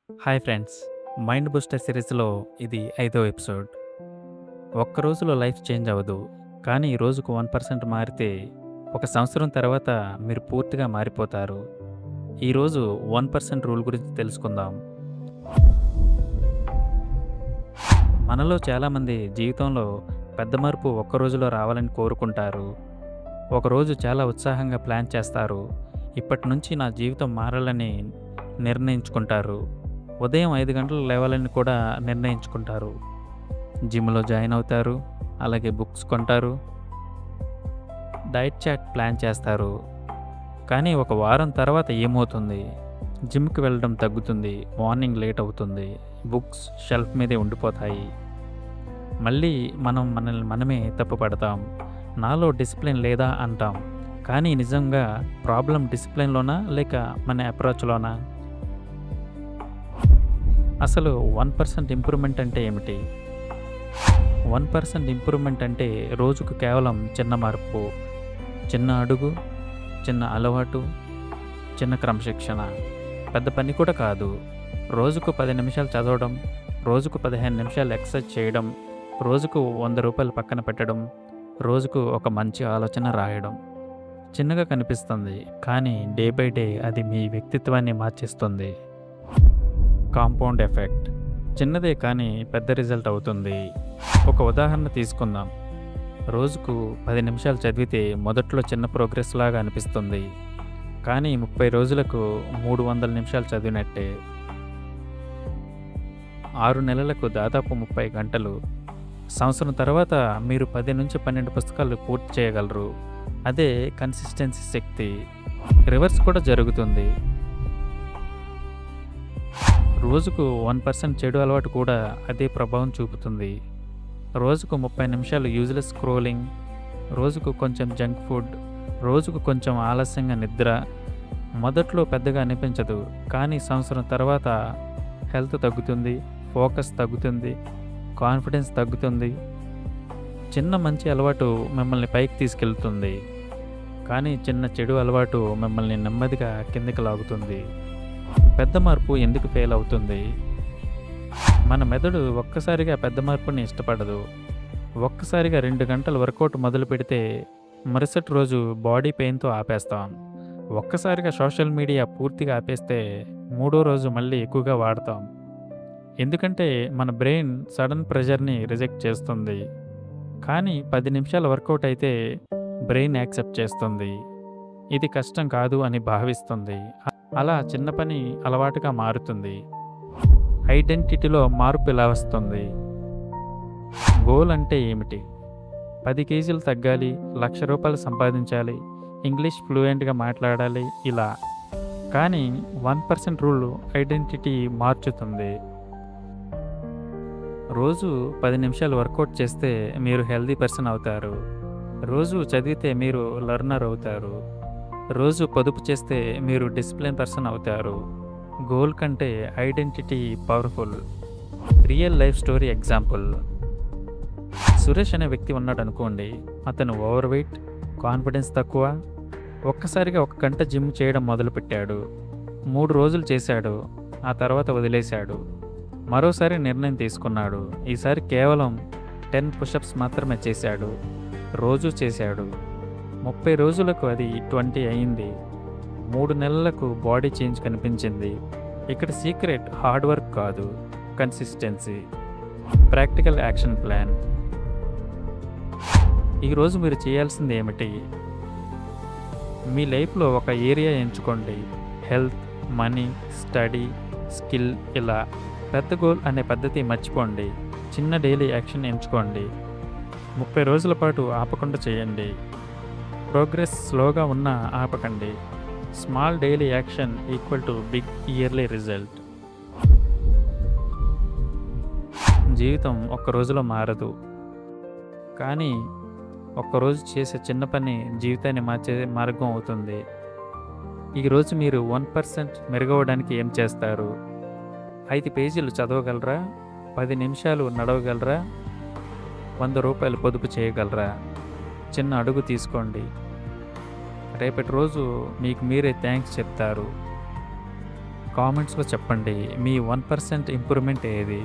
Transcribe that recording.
Hi friends. Mind booster సిరీస్‌లో ఇది ఐదో ఎపిసోడ్. ఒక్క రోజులో లైఫ్ చేంజ్ అవ్వదు. కానీ రోజుకు 1% మారితే ఒక సంవత్సరం తర్వాత మీరు పూర్తిగా మారిపోతారు. ఈరోజు 1% రూల్ గురించి తెలుసుకుందాం. మనలో చాలామంది జీవితంలో పెద్ద మార్పు ఒక్క రోజులో రావాలని కోరుకుంటారు. ఒకరోజు చాలా ఉత్సాహంగా ప్లాన్ చేస్తారు. ఇప్పటి నుంచి నా జీవితం మారాలని నిర్ణయించుకుంటారు. ఉదయం 5 గంటలకు లేవాలని కూడా నిర్ణయించుకుంటారు. జిమ్‌లో జాయిన్ అవుతారు. అలాగే బుక్స్ కొంటారు. డైట్ చార్ట్ ప్లాన్ చేస్తారు. కానీ ఒక వారం తర్వాత ఏమవుతుంది? జిమ్‌కి వెళ్ళడం తగ్గుతుంది. మార్నింగ్ లేట్ అవుతుంది. బుక్స్ షెల్ఫ్ మీదే ఉండిపోతాయి. మళ్ళీ మనం మనల్ని మనమే తప్పుపడతాం. నాలో డిసిప్లిన్ లేదా అంటాం. కానీ నిజంగా ప్రాబ్లమ్ డిసిప్లిన్‌లోనా లేక మన అప్రోచ్‌లోనా? అసలు 1% ఇంప్రూవ్‌మెంట్ అంటే ఏమిటి? 1% ఇంప్రూవ్‌మెంట్ అంటే రోజుకు కేవలం చిన్న మార్పు, చిన్న అడుగు, చిన్న అలవాటు, చిన్న క్రమశిక్షణ. పెద్ద పని కూడా కాదు. రోజుకు 10 నిమిషాలు చదవడం, రోజుకు 15 నిమిషాలు ఎక్సర్సైజ్ చేయడం, రోజుకు ₹100 పక్కన పెట్టడం, రోజుకు ఒక మంచి ఆలోచన రాయడం. చిన్నగా కనిపిస్తుంది, కానీ డే బై డే అది మీ వ్యక్తిత్వాన్ని మార్చేస్తుంది. Compound effect. చిన్నదే కానీ పెద్ద రిజల్ట్ అవుతుంది. ఒక ఉదాహరణ తీసుకుందాం. రోజుకు 10 నిమిషాలు చదివితే మొదట్లో చిన్న ప్రోగ్రెస్ లాగా అనిపిస్తుంది. కానీ 30 రోజులకు 300 నిమిషాలు చదివినట్టే. 6 నెలలకు దాదాపు 30 గంటలు. సంవత్సరం తర్వాత మీరు 10-12 పుస్తకాలు పూర్తి చేయగలరు. అదే కన్సిస్టెన్సీ శక్తి. రివర్స్ కూడా జరుగుతుంది. రోజుకు 1% చెడు అలవాటు కూడా అదే ప్రభావం చూపుతుంది. రోజుకు 30 నిమిషాలు యూజ్లెస్ స్క్రోలింగ్, రోజుకు కొంచెం జంక్ ఫుడ్, రోజుకు కొంచెం ఆలస్యంగా నిద్ర. మొదట్లో పెద్దగా అనిపించదు, కానీ సంవత్సరం తర్వాత హెల్త్ తగ్గుతుంది, ఫోకస్ తగ్గుతుంది, కాన్ఫిడెన్స్ తగ్గుతుంది. చిన్న మంచి అలవాటు మిమ్మల్ని పైకి తీసుకెళ్తుంది, కానీ చిన్న చెడు అలవాటు మిమ్మల్ని నెమ్మదిగా కిందికి లాగుతుంది. పెద్ద మార్పు ఎందుకు ఫెయిల్ అవుతుంది? మన మెదడు ఒక్కసారిగా పెద్ద మార్పుని ఇష్టపడదు. ఒక్కసారిగా 2 గంటలు వర్కౌట్ మొదలు పెడితే మరుసటి రోజు బాడీ పెయిన్తో ఆపేస్తాం. ఒక్కసారిగా సోషల్ మీడియా పూర్తిగా ఆపేస్తే మూడో రోజు మళ్ళీ ఎక్కువగా వాడతాం. ఎందుకంటే మన బ్రెయిన్ సడన్ ప్రెషర్ని రిజెక్ట్ చేస్తుంది. కానీ 10 నిమిషాల వర్కౌట్ అయితే బ్రెయిన్ యాక్సెప్ట్ చేస్తుంది. ఇది కష్టం కాదు అని భావిస్తుంది. అలా చిన్న పని అలవాటుగా మారుతుంది. ఐడెంటిటీలో మార్పు ఎలా వస్తుంది? గోల్ అంటే ఏమిటి? 10 కేజీలు తగ్గాలి, ₹1,00,000 సంపాదించాలి, ఇంగ్లీష్ ఫ్లూయెంట్గా మాట్లాడాలి, ఇలా. కానీ 1% రూల్ ఐడెంటిటీ మార్చుతుంది. రోజు 10 నిమిషాలు వర్కౌట్ చేస్తే మీరు హెల్దీ పర్సన్ అవుతారు. రోజు చదివితే మీరు లెర్నర్ అవుతారు. రోజు పొదుపు చేస్తే మీరు డిసిప్లిన్ పర్సన్ అవుతారు. గోల్ కంటే identity powerful. Real life story example. Suresh అనే వ్యక్తి ఉన్నాడు అనుకోండి. అతను ఓవర్ వెయిట్, కాన్ఫిడెన్స్ తక్కువ. ఒక్కసారిగా 1 గంట జిమ్ చేయడం మొదలుపెట్టాడు. 3 రోజులు చేశాడు. ఆ తర్వాత వదిలేశాడు. మరోసారి నిర్ణయం తీసుకున్నాడు. ఈసారి కేవలం 10 పుషప్స్ మాత్రమే చేశాడు. రోజు చేశాడు. 30 రోజులకు అది 20 అయింది. 3 నెలలకు బాడీ చేంజ్ కనిపించింది. ఇక్కడ సీక్రెట్ హార్డ్ వర్క్ కాదు, కన్సిస్టెన్సీ. Practical action plan. ఈరోజు మీరు చేయాల్సింది ఏమిటి? మీ లైఫ్లో ఒక ఏరియా ఎంచుకోండి. హెల్త్, మనీ, స్టడీ, స్కిల్, ఇలా. పెద్ద గోల్ అనే పద్ధతి మర్చిపోండి. చిన్న డైలీ యాక్షన్ ఎంచుకోండి. 30 రోజుల పాటు ఆపకుండా చేయండి. ప్రోగ్రెస్ స్లోగా ఉన్నా ఆపకండి. Small daily action equal to big yearly result. జీవితం ఒక్క రోజులో మారదు, కానీ ఒక్కరోజు చేసే చిన్న పని జీవితాన్ని మార్చే మార్గం అవుతుంది. ఈరోజు మీరు 1% మెరుగవడానికి ఏం చేస్తారు? 5 పేజీలు చదవగలరా? 10 నిమిషాలు నడవగలరా? ₹100 పొదుపు చేయగలరా? చిన్న అడుగు తీసుకోండి. రేపటి రోజు మీకు మీరే థ్యాంక్స్ చెప్తారు. కామెంట్స్‌లో చెప్పండి. మీ 1% ఇంప్రూవ్‌మెంట్ ఏది?